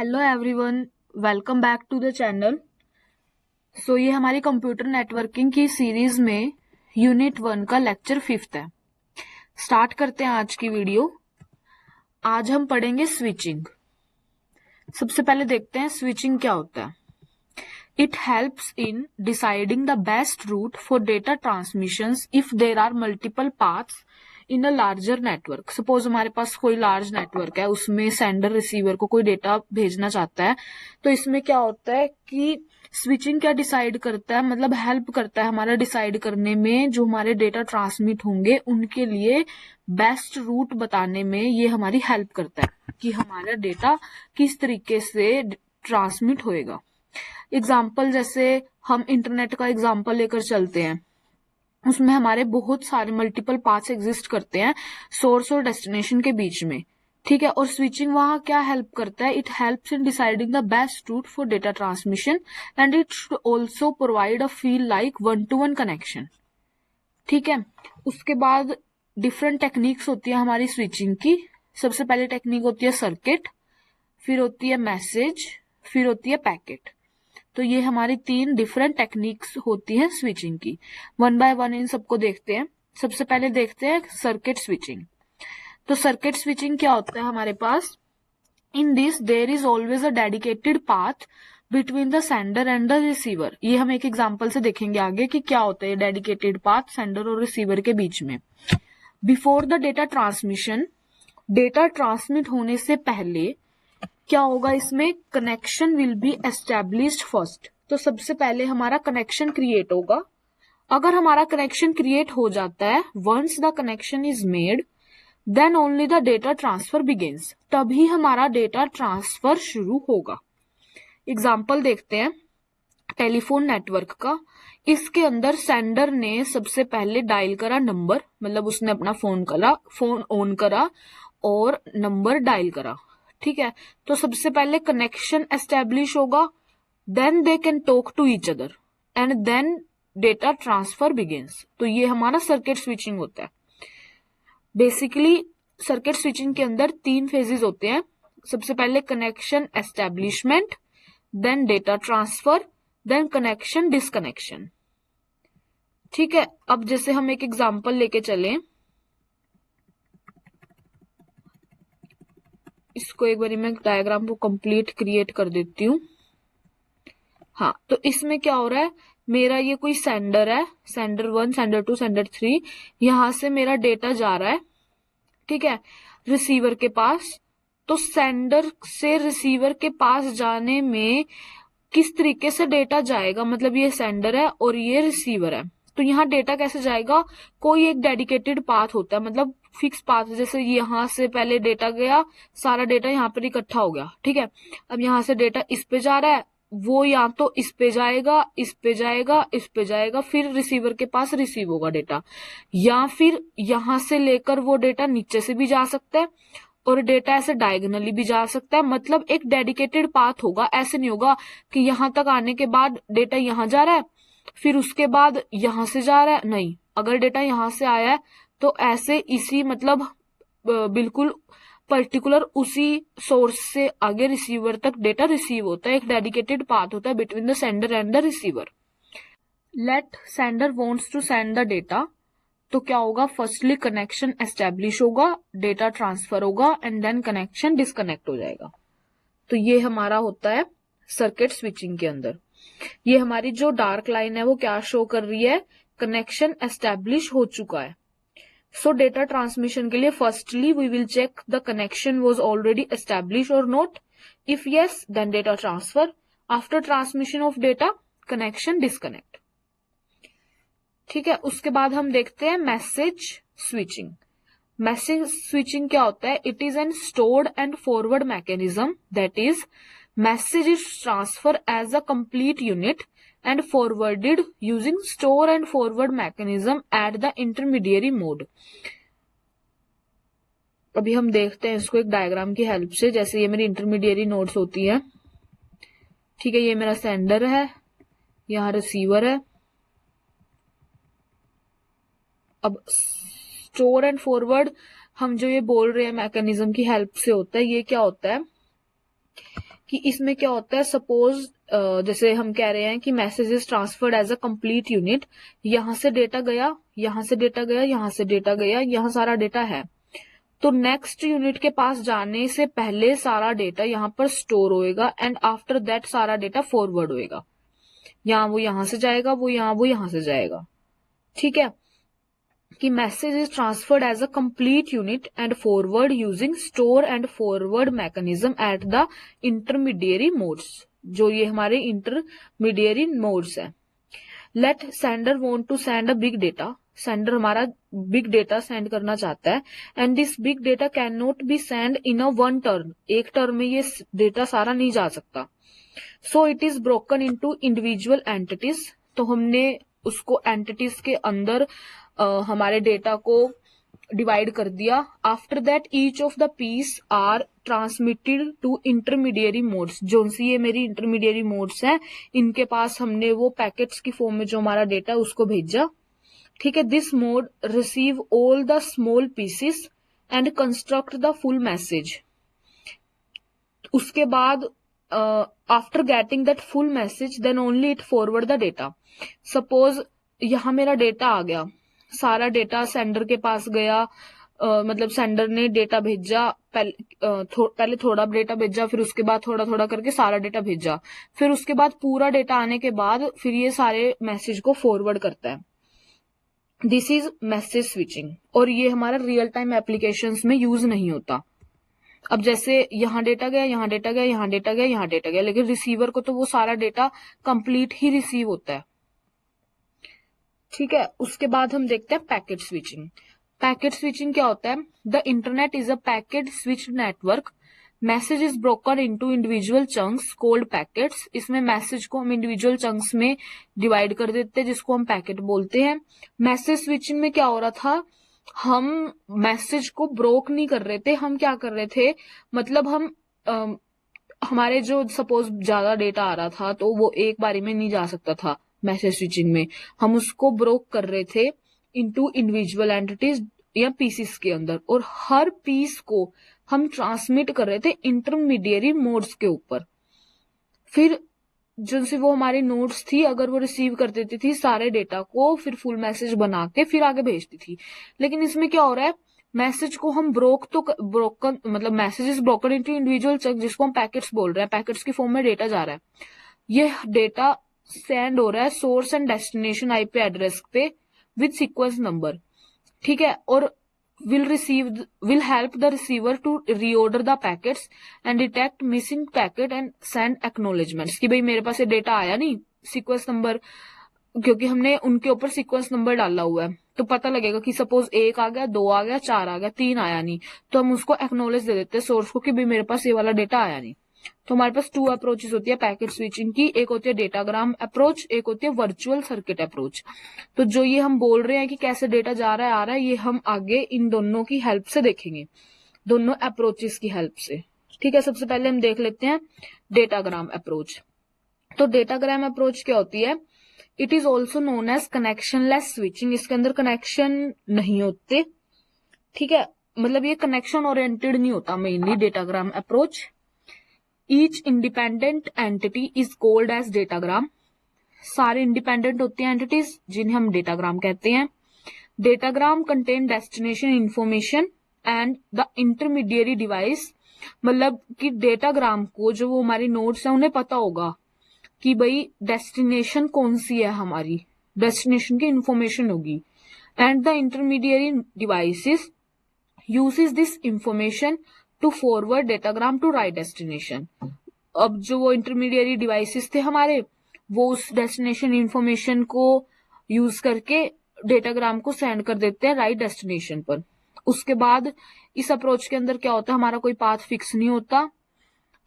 Hello everyone, welcome back to the channel. ये हमारी computer networking की सीरीज में यूनिट 1 का लेक्चर 5 है। स्टार्ट करते हैं आज की वीडियो। आज हम पढ़ेंगे स्विचिंग। सबसे पहले देखते हैं स्विचिंग क्या होता है। It helps in deciding the best route for data transmissions if there are multiple paths in a larger network. Suppose हमारे पास कोई लार्ज नेटवर्क है, उसमें सेंडर रिसीवर को कोई डेटा भेजना चाहता है, तो इसमें क्या होता है कि स्विचिंग क्या डिसाइड करता है, मतलब हेल्प करता है हमारा डिसाइड करने में जो हमारे डेटा ट्रांसमिट होंगे उनके लिए बेस्ट रूट बताने में ये हमारी हेल्प करता है कि हमारा डेटा किस तरीके से ट्रांसमिट होएगा। एग्जाम्पल जैसे हम इंटरनेट का एग्जाम्पल लेकर चलते हैं, उसमें हमारे बहुत सारे मल्टीपल पाथ्स एग्जिस्ट करते हैं सोर्स और डेस्टिनेशन के बीच में, ठीक है। और स्विचिंग वहां क्या हेल्प करता है, it helps in deciding the best route for data transmission and it should also provide a feel like one two one connection, ठीक है। उसके बाद डिफरेंट टेक्निक्स होती है हमारी स्विचिंग की। सबसे पहली टेक्निक होती है सर्किट, फिर होती है मैसेज, फिर होती है पैकेट। तो ये हमारी 3 डिफरेंट टेक्निक्स होती है स्विचिंग की। वन बाय वन इन सबको देखते हैं। सबसे पहले देखते हैं सर्किट स्विचिंग। तो सर्किट स्विचिंग क्या होता है हमारे पास, in this there is always a dedicated path between the sender and the receiver. ये हम एक एग्जांपल से देखेंगे आगे कि क्या होता है डेडिकेटेड पाथ सेंडर और रिसीवर के बीच में। Before the data transmission, data transmit होने से पहले क्या होगा, इसमें connection will be established first. तो सबसे पहले हमारा कनेक्शन क्रिएट होगा। अगर हमारा कनेक्शन क्रिएट हो जाता है, once the connection is made, then only the data transfer begins. तभी हमारा डेटा ट्रांसफर शुरू होगा। एग्जाम्पल देखते हैं टेलीफोन नेटवर्क का। इसके अंदर सेंडर ने सबसे पहले डायल करा नंबर, मतलब उसने अपना फोन ऑन करा और नंबर डायल करा, ठीक है। तो सबसे पहले कनेक्शन एस्टेब्लिश होगा, then they can talk to each other and then data transfer begins. तो ये हमारा सर्किट स्विचिंग होता है। बेसिकली सर्किट स्विचिंग के अंदर 3 फेजेस होते हैं। सबसे पहले connection establishment, then data transfer, then connection disconnection, ठीक है। अब जैसे हम एक एग्जांपल लेके चलें, इसको एक बार मैं डायग्राम को कंप्लीट क्रिएट कर देती हूँ। हाँ, तो इसमें क्या हो रहा है, मेरा ये कोई सेंडर है, सेंडर 1, सेंडर 2, सेंडर 3, यहां से मेरा डेटा जा रहा है, ठीक है, रिसीवर के पास। तो सेंडर से रिसीवर के पास जाने में किस तरीके से डेटा जाएगा, मतलब ये सेंडर है और ये रिसीवर है, तो यहाँ डेटा कैसे जाएगा, कोई एक डेडिकेटेड पाथ होता है, मतलब फिक्स पाथ। जैसे यहाँ से पहले डेटा गया, सारा डेटा यहाँ पर इकट्ठा हो गया, ठीक है। अब यहाँ से डेटा इस पे जा रहा है, वो या तो इस पे जाएगा, इस पे जाएगा, इस पे जाएगा, फिर रिसीवर के पास रिसीव होगा डेटा, या फिर यहां से लेकर वो डेटा नीचे से भी जा सकता है और डेटा ऐसे डायगोनली भी जा सकता है। मतलब एक डेडिकेटेड पाथ होगा, ऐसे नहीं होगा कि यहां तक आने के बाद डेटा यहां जा रहा है फिर उसके बाद यहां से जा रहा है, नहीं। अगर डेटा यहां से आया है तो ऐसे इसी मतलब बिल्कुल पर्टिकुलर उसी सोर्स से आगे रिसीवर तक डेटा रिसीव होता है। एक डेडिकेटेड पाथ होता है between the sender and the receiver. Let sender wants to send the data, तो क्या होगा, फर्स्टली कनेक्शन एस्टेब्लिश होगा, डेटा ट्रांसफर होगा एंड देन कनेक्शन डिस्कनेक्ट हो जाएगा। तो ये हमारा होता है सर्किट स्विचिंग के अंदर। ये हमारी जो डार्क लाइन है वो क्या शो कर रही है, कनेक्शन एस्टेब्लिश हो चुका है। सो डेटा ट्रांसमिशन के लिए firstly we will check the connection was already establish और not. If yes, then data transfer. After transmission of data, connection disconnect, ठीक है। उसके बाद हम देखते हैं मैसेज स्विचिंग। मैसेज स्विचिंग क्या होता है, it is an stored and forward mechanism, that is message is transfer as a complete unit and forwarded using store and forward mechanism at the intermediary mode। अभी हम देखते हैं इसको एक diagram की हेल्प से। जैसे ये मेरी इंटरमीडिएरी नोड्स होती है, ठीक है, ये मेरा सेंडर है, यहाँ रिसीवर है। अब स्टोर एंड फॉरवर्ड हम जो ये बोल रहे हैं मैकेनिज्म की हेल्प से होता है, ये क्या होता है कि इसमें क्या होता है, सपोज जैसे हम कह रहे हैं कि message is transferred as a complete unit, यहां से डेटा गया, यहां से डेटा गया, यहां से डेटा गया, यहां सारा डेटा है, तो नेक्स्ट यूनिट के पास जाने से पहले सारा डेटा यहाँ पर स्टोर होएगा एंड आफ्टर दैट सारा डेटा फॉरवर्ड होएगा। यहाँ वो यहां से जाएगा, वो यहां से जाएगा। ठीक है, कि message is transferred as a complete unit and forward using store and forward mechanism at the intermediary modes. जो ये हमारे इंटरमीडिएरी मोड्स है। Let sender want to send a big data, sender हमारा बिग डेटा सेंड करना चाहता है and this big data can not be send in a one turn, एक turn में ये डेटा सारा नहीं जा सकता। So it is broken into individual entities, तो हमने उसको एंटिटीज के अंदर हमारे डेटा को डिवाइड कर दिया। After that each of the piece are transmitted to intermediary modes, जो सी ये मेरी इंटरमीडिएरी मोड्स हैं, इनके पास हमने वो पैकेट्स की फॉर्म में जो हमारा डेटा है उसको भेजा। ठीक है, this mode receive all the small pieces and construct the full message. उसके बाद after getting that full message then only it forward the data. Suppose यहां मेरा डेटा आ गया, सारा डेटा सेंडर के पास गया, मतलब सेंडर ने डेटा भेजा, पहले थोड़ा डेटा भेजा, फिर उसके बाद थोड़ा थोड़ा करके सारा डेटा भेजा, फिर उसके बाद पूरा डेटा आने के बाद फिर ये सारे मैसेज को फॉरवर्ड करता है। दिस इज मैसेज स्विचिंग, और ये हमारा रियल टाइम एप्लीकेशंस में यूज नहीं होता। अब जैसे यहाँ डेटा गया, यहाँ डेटा गया, यहाँ डेटा गया, यहाँ डेटा गया, लेकिन रिसीवर को तो वो सारा डेटा कंप्लीट ही रिसीव होता है। ठीक है, उसके बाद हम देखते हैं पैकेट स्विचिंग। पैकेट स्विचिंग क्या होता है? The internet is a packet switch network, message is broken into individual chunks called packets. इसमें मैसेज को हम इंडिविजुअल चंक्स में डिवाइड कर देते हैं, जिसको हम पैकेट बोलते हैं। मैसेज स्विचिंग में क्या हो रहा था, हम मैसेज को ब्रोक नहीं कर रहे थे, हम क्या कर रहे थे, मतलब हम हमारे जो सपोज ज्यादा डेटा आ रहा था तो वो एक बारी में नहीं जा सकता था। मैसेज स्विचिंग में हम उसको ब्रोक कर रहे थे इनटू इंडिविजुअल एंटिटीज या पीसीस के अंदर, और हर पीस को हम ट्रांसमिट कर रहे थे इंटरमीडिएरी मोड्स के ऊपर। फिर जिनसे वो हमारी नोट्स थी, अगर वो रिसीव कर देती थी सारे डेटा को, फिर फुल मैसेज बना के फिर आगे भेजती थी। लेकिन इसमें क्या हो रहा है, मैसेज को हम ब्रोकन मतलब message is broken into individual chunk, जिसको हम पैकेट्स बोल रहे हैं, पैकेट्स की फॉर्म में डेटा जा रहा है। ये डेटा सेंड हो रहा है source and destination IP address पे विद सीक्वेंस नंबर। ठीक है, और will help the receiver to reorder the packets and detect missing packet and send acknowledgements कि भाई मेरे पास ये डेटा आया नहीं, सीक्वेंस नंबर, क्योंकि हमने उनके ऊपर सीक्वेंस नंबर डाला हुआ है तो पता लगेगा कि सपोज 1 आ गया, 2 आ गया, 4 आ गया, 3 आया नहीं, तो हम उसको एक्नोलेज दे देते हैं सोर्स को कि भाई मेरे पास ये वाला डेटा आया नहीं। तो हमारे पास 2 अप्रोचेस होती है पैकेट स्विचिंग की, एक होती है डेटाग्राम अप्रोच, एक होती है वर्चुअल सर्किट अप्रोच। तो जो ये हम बोल रहे हैं कि कैसे डेटा जा रहा है आ रहा है, ये हम आगे इन दोनों की हेल्प से देखेंगे, दोनों अप्रोचेस की हेल्प से। ठीक है, सबसे पहले हम देख लेते हैं डेटाग्राम अप्रोच। तो डेटाग्राम अप्रोच क्या होती है? It is also known as connectionless switching. इसके अंदर कनेक्शन नहीं होते। ठीक है, मतलब ये कनेक्शन ओरिएंटेड नहीं होता mainly datagram approach. Each independent entity is called as datagram. सारे इंडिपेंडेंट होते हैं एंटिटीज, जिन्हें हम डेटाग्राम कहते हैं। Datagram contain destination information and the intermediary device, मतलब कि डेटाग्राम को जो वो हमारी नोड्स है उन्हें पता होगा कि भाई डेस्टिनेशन कौन सी है, हमारी डेस्टिनेशन की इंफॉर्मेशन होगी। And the intermediary devices uses this information to forward datagram to right destination. अब जो वो इंटरमीडिएरी डिवाइसेस थे हमारे, वो उस डेस्टिनेशन इंफॉर्मेशन को यूज करके डेटाग्राम को सेंड कर देते हैं राइट डेस्टिनेशन पर। उसके बाद इस अप्रोच के अंदर क्या होता है, हमारा कोई पाथ फिक्स नहीं होता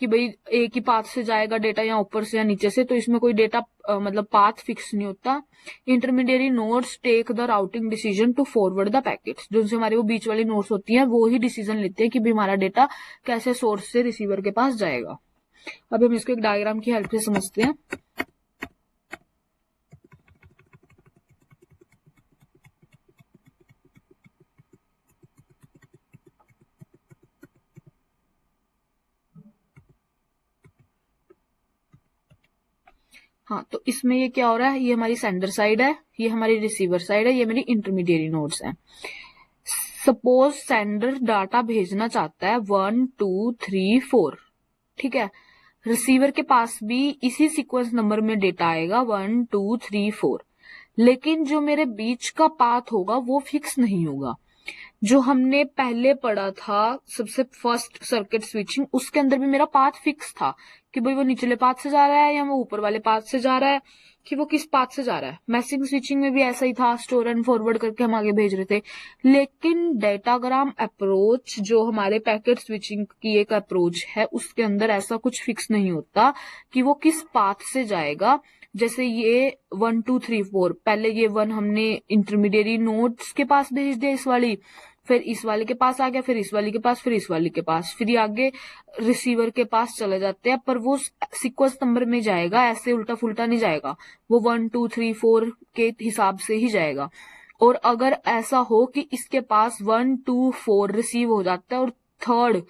कि भाई एक ही पाथ से जाएगा डेटा या ऊपर से या नीचे से, तो इसमें कोई डेटा मतलब पाथ फिक्स नहीं होता। Intermediary nodes take the routing decision to forward the packets. जो हमारी वो बीच वाली नोड्स होती हैं वो ही डिसीजन लेते हैं कि भाई हमारा डेटा कैसे सोर्स से रिसीवर के पास जाएगा। अब हम इसको एक डायग्राम की हेल्प से समझते हैं। हाँ, तो इसमें ये क्या हो रहा है, ये हमारी सेंडर साइड है, ये हमारी रिसीवर साइड है, ये मेरी इंटरमीडिएट नोड्स है। सपोज सेंडर डाटा भेजना चाहता है 1 2 3 4, ठीक है। रिसीवर के पास भी इसी सीक्वेंस नंबर में डेटा आएगा 1 2 3 4, लेकिन जो मेरे बीच का पाथ होगा वो फिक्स नहीं होगा। जो हमने पहले पढ़ा था सबसे फर्स्ट सर्किट स्विचिंग, उसके अंदर भी मेरा पाथ फिक्स था कि भाई वो निचले पाथ से जा रहा है या वो ऊपर वाले पाथ से जा रहा है, कि वो किस पाथ से जा रहा है। मैसेजिंग स्विचिंग में भी ऐसा ही था, स्टोर एंड फॉरवर्ड करके हम आगे भेज रहे थे। लेकिन डेटाग्राम अप्रोच जो हमारे पैकेट स्विचिंग की एक अप्रोच है, उसके अंदर ऐसा कुछ फिक्स नहीं होता कि वो किस पाथ से जाएगा। जैसे ये 1 2 3 4, पहले ये 1 हमने इंटरमीडिएट नोड्स के पास भेज दिया, इस वाली, फिर इस वाले के पास आ गया, फिर इस वाले के पास, फिर इस वाले के पास, फिर ये आगे रिसीवर के पास चले जाते हैं। पर वो सीक्वेंस नंबर में जाएगा, ऐसे उल्टा फुल्टा नहीं जाएगा, वो 1 2 3 4 के हिसाब से ही जाएगा। और अगर ऐसा हो कि इसके पास 1 2 4 रिसीव हो जाता है और थर्ड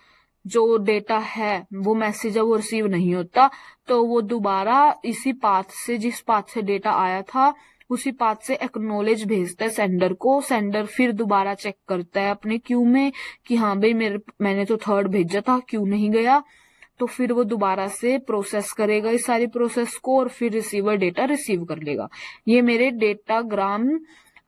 जो डेटा है वो मैसेज है वो रिसीव नहीं होता, तो वो दोबारा इसी पाथ से, जिस पाथ से डेटा आया था उसी पाथ से एक्नॉलेज भेजता है सेंडर को। सेंडर फिर दोबारा चेक करता है अपने क्यू में कि हाँ भाई मैंने तो थर्ड भेजा था, क्यू नहीं गया, तो फिर वो दोबारा से प्रोसेस करेगा इस सारी प्रोसेस को और फिर रिसीवर डेटा रिसीव कर लेगा। ये मेरे डेटाग्राम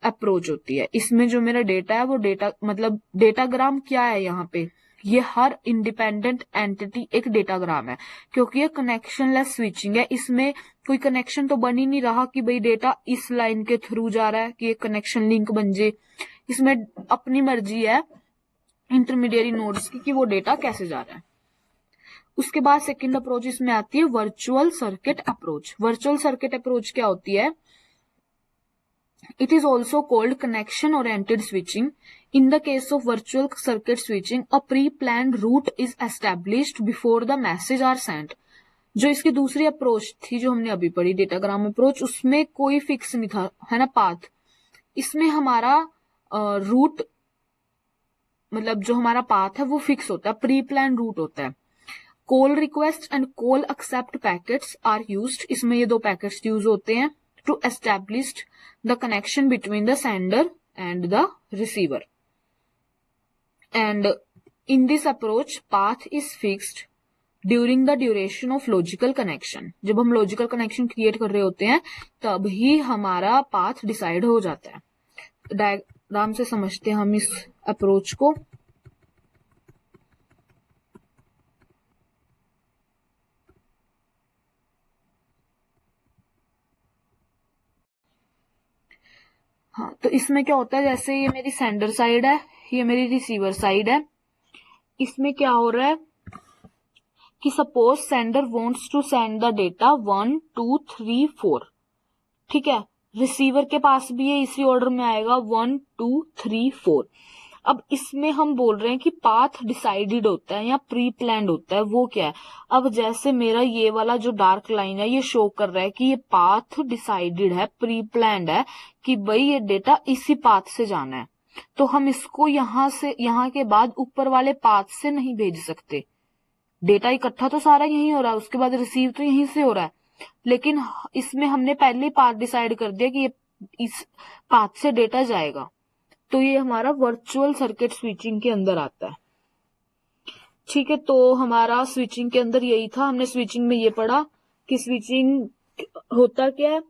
अप्रोच होती है। इसमें जो मेरा डेटा है वो डेटा मतलब डेटाग्राम क्या है, यहाँ पे ये हर इंडिपेंडेंट एंटिटी एक डेटाग्राम है, क्योंकि ये कनेक्शनलेस स्विचिंग है। इसमें कोई कनेक्शन तो बन ही नहीं रहा कि भाई डेटा इस लाइन के थ्रू जा रहा है कि एक कनेक्शन लिंक बन जाए। इसमें अपनी मर्जी है इंटरमीडिएट नोड्स की कि वो डेटा कैसे जा रहा है। उसके बाद सेकंड अप्रोच इसमें आती है virtual circuit approach. Virtual circuit approach क्या होती है? It is also called connection oriented switching. In the case of virtual circuit switching, a pre-planned route is established before the message are sent. जो इसकी दूसरी approach थी जो हमने अभी पढ़ी डेटाग्राम अप्रोच, उसमें कोई फिक्स नहीं था, है ना, पाथ। इसमें हमारा रूट मतलब जो हमारा पाथ है वो फिक्स होता है, प्री प्लान रूट होता है। Call request and call accept packets are used. इसमें ये दो पैकेट्स यूज होते हैं to establish the connection between the sender and the receiver. And in this approach, path is fixed during the duration of logical connection. जब हम logical connection create कर रहे होते हैं तब ही हमारा path decide हो जाता है। डायग्राम से समझते हैं हम इस अप्रोच को। हाँ, तो इसमें क्या होता है, जैसे ये मेरी सेंडर साइड है, ये मेरी रिसीवर साइड है। इसमें क्या हो रहा है कि suppose sender wants to send the data 1 2 3 4, ठीक है। रिसीवर के पास भी ये इसी ऑर्डर में आएगा 1 2 3 4। अब इसमें हम बोल रहे हैं कि पाथ डिसाइडेड होता है या प्री प्लान्ड होता है, वो क्या है? अब जैसे मेरा ये वाला जो डार्क लाइन है ये शो कर रहा है कि ये पाथ डिसाइडेड है, प्री प्लान्ड है कि भाई ये डेटा इसी पाथ से जाना है, तो हम इसको यहाँ के बाद ऊपर वाले पाथ से नहीं भेज सकते। डेटा इकट्ठा तो सारा यहीं हो रहा है, उसके बाद रिसीव तो यहीं से हो रहा है, लेकिन इसमें हमने पहले ही पाथ डिसाइड कर दिया कि ये इस पाथ से डेटा जाएगा, तो ये हमारा वर्चुअल सर्किट स्विचिंग के अंदर आता है। ठीक है, तो हमारा स्विचिंग के अंदर यही था। हमने स्विचिंग में ये पढ़ा कि स्विचिंग होता क्या है,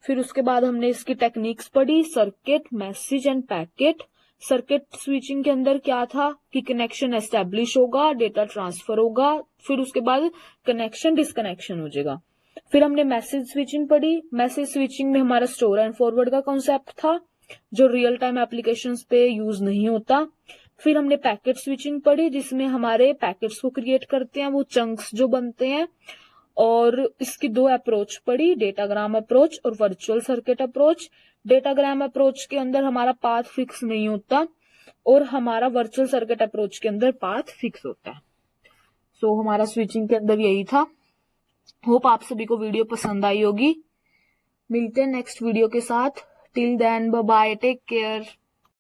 फिर उसके बाद हमने इसकी टेक्निक्स पढ़ी, circuit, message end packet. Circuit switching के अंदर क्या था कि कनेक्शन एस्टेब्लिश होगा, डेटा ट्रांसफर होगा, फिर उसके बाद कनेक्शन डिसकनेक्शन हो जाएगा। फिर हमने मैसेज स्विचिंग पढ़ी। मैसेज स्विचिंग में हमारा स्टोर एंड फॉरवर्ड का कॉन्सेप्ट था जो रियल टाइम एप्लीकेशंस पे यूज नहीं होता। फिर हमने पैकेट स्विचिंग पढ़ी जिसमें हमारे पैकेट्स को क्रिएट करते हैं वो चंक्स जो बनते हैं, और इसकी दो अप्रोच पढ़ी, डेटाग्राम अप्रोच और virtual circuit approach. Datagram approach के अंदर हमारा पाथ फिक्स नहीं होता और हमारा वर्चुअल सर्किट अप्रोच के अंदर पाथ फिक्स होता है। सो हमारा स्विचिंग के अंदर यही था। होप आप सभी को वीडियो पसंद आई होगी। मिलते हैं नेक्स्ट वीडियो के साथ। Till then bye bye, take care.